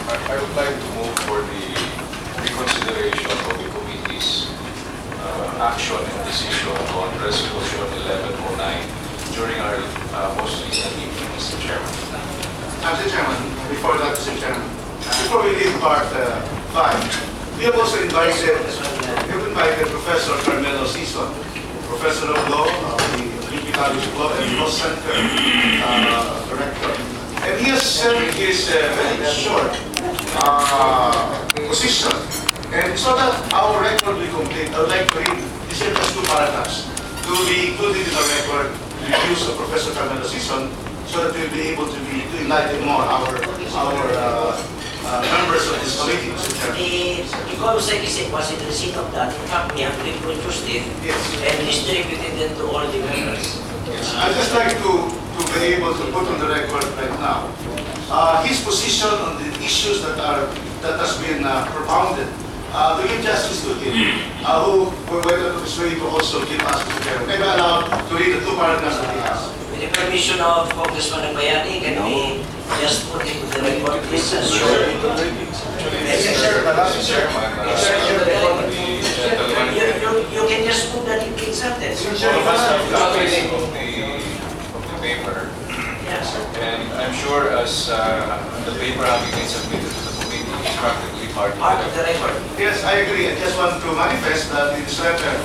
I would like to move for the reconsideration of the committee's action and decision on Resolution 1109 during our most recent meeting, Mr. Chairman. Mr. Chairman, before that, Mr. Chairman, before we leave part 5, we have also invited Professor Carmelo Sison, Professor of Law of the Philippine College of Law and Law Center Director. And he has said his very short position. And so that our record will complete, I would like to read these just 2 paragraphs to be included in the record, the views of Professor Carmelo Sison, so that we'll be able to enlighten more our members of this committee, Mr. Chairman. The Comsec is in receipt of that. In fact, we have reproduced it and distributed it to all the members. I'd just like to be able to put on the record right now his position on the issues that has been propounded. To give justice to him, who went out of his way to also give us, Mr. Chairman. May I allow to read the 2 paragraphs that he has? With the permission of Congressman Agbayani, can we just put it to the record, please? Mr. Chairman, You can just move that in sentence. of the paper, Yes. and I'm sure as the paper having been submitted to the committee is practically part Part of of the record. Yes, I agree. I just want to manifest that in this letter,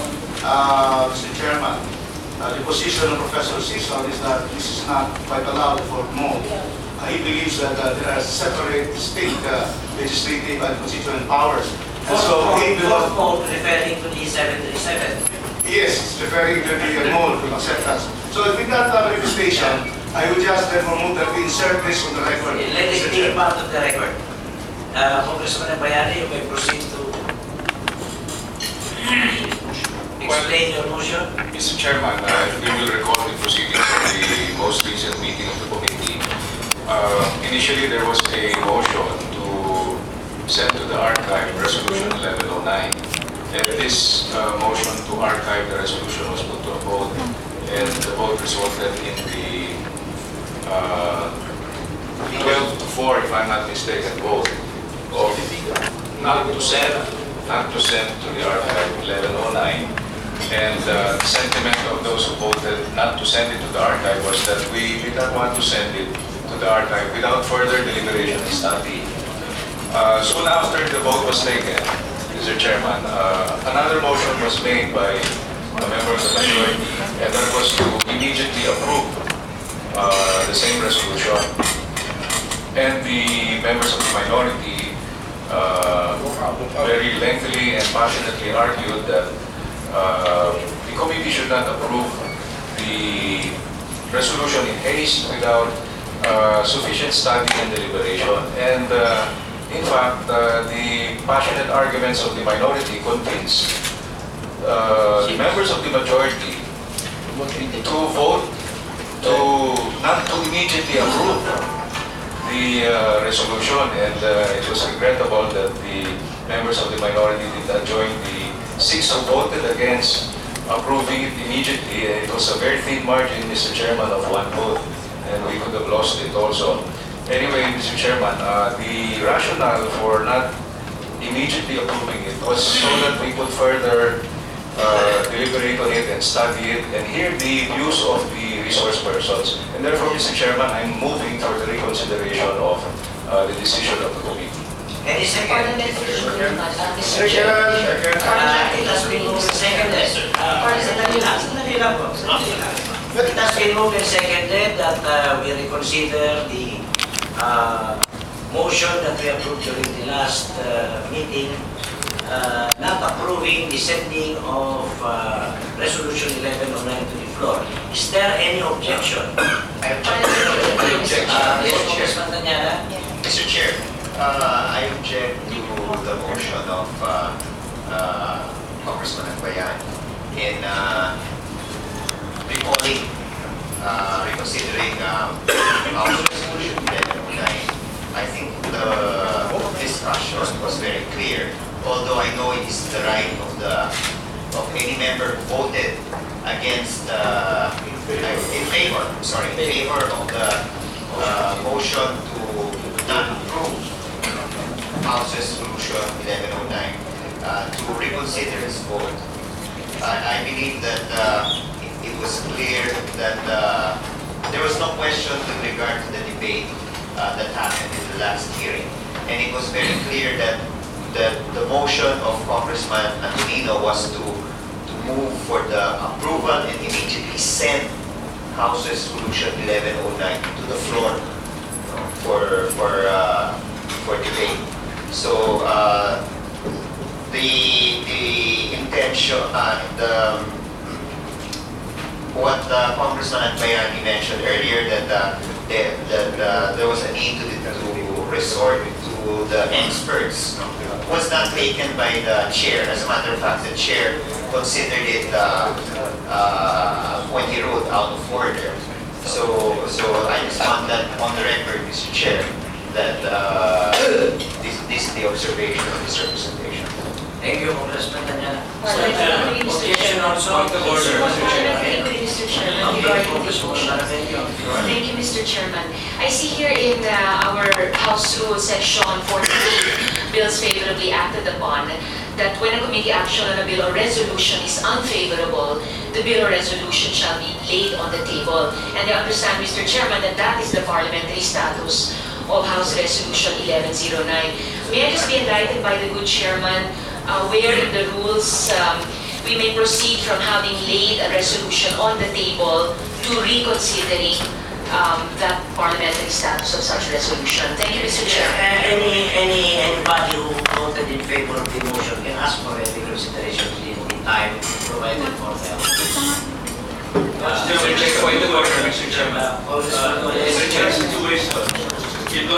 Mr. Chairman, the position of Professor Sison is that this is not quite allowed for MOL. He believes that there are separate, distinct legislative and constituent powers. And so he Fourth will... mode referring to the 737. Yes, it's referring to the MOL to acceptance. So with that manifestation, I would just therefore move that we insert this on the record. Let it Mr. be Chairman. part of the record. Congressman Agbayani, you may proceed to explain your motion. Mr. Chairman, we will record the proceedings of the most recent meeting of the committee. Initially, there was a motion to send to the archive Resolution 1109. And this motion to archive the resolution was put to a vote, and the vote resulted in the 12 to 4, if I'm not mistaken, vote of not to send to the archive 1109. And the sentiment of those who voted not to send it to the archive was that we did not want to send it to the archive without further deliberation and study. Soon after the vote was taken, Mr. Chairman, another motion was made by a member of the majority, and that was to immediately approve the same resolution. And the members of the minority very lengthily and passionately argued that the committee should not approve the resolution in haste without sufficient study and deliberation. And in fact, the passionate arguments of the minority convinced the members of the majority to vote to not to immediately approve the resolution, and it was regrettable that the members of the minority did not join the 6 who voted against approving it immediately. It was a very thin margin, Mr. Chairman, of 1 vote, and we could have lost it also. Anyway, Mr. Chairman, the rationale for not immediately approving it was so that we could further deliberate on it and study it and hear the views of the resource persons. And therefore, Mr. Chairman, I'm moving for the reconsideration of the decision of the committee. Any second? Second. It has been moved and seconded. Sandali lang po. It has been moved and seconded that we reconsider the motion that we approved during the last meeting, not approving the sending of Resolution 1109 to the floor. Is there any objection? Mr. Chair, I object to the motion of Congressman Agbayani in recalling, reconsidering Resolution 1109. I think the discussion was very clear, although I know it is the right of any member who voted against in favor of the motion to not approve House Resolution 1109 to reconsider its vote. I believe that it was clear that there was no question with regard to the debate that happened in the last hearing. And it was very clear that the motion of Congressman Antonino was to move for the approval and immediately send House Resolution 1109 to the floor for debate. So the intention, what Congressman Agbayani mentioned earlier, that there was a need to resort to the experts, was not taken by the chair. As a matter of fact, the chair considered it when he wrote out of order. So I just want that on the record, Mr. Chair, that this is the observation of this representation. Thank you, Congressman Tanyana. Objection also. Point of order, Mr. Chairman. Mr. Chairman, Okay, regarding Congresswoman the Thank you. Thank you, Mr. Chairman. I see here in our House Rule Section 48, bills favorably acted upon, that when a committee action on a bill or resolution is unfavorable, the bill or resolution shall be laid on the table. And I understand, Mr. Chairman, that that is the parliamentary status of House Resolution 1109. May I just be enlightened by the good chairman where in the rules we may proceed from having laid a resolution on the table to reconsidering that parliamentary status of such resolution. Thank you, Mr. Chair. Anybody who voted in favor of the motion can ask for a reconsideration in time provided for them. Point of order, Mr. Chairman. Congressman, Mr. Chairman, two ways.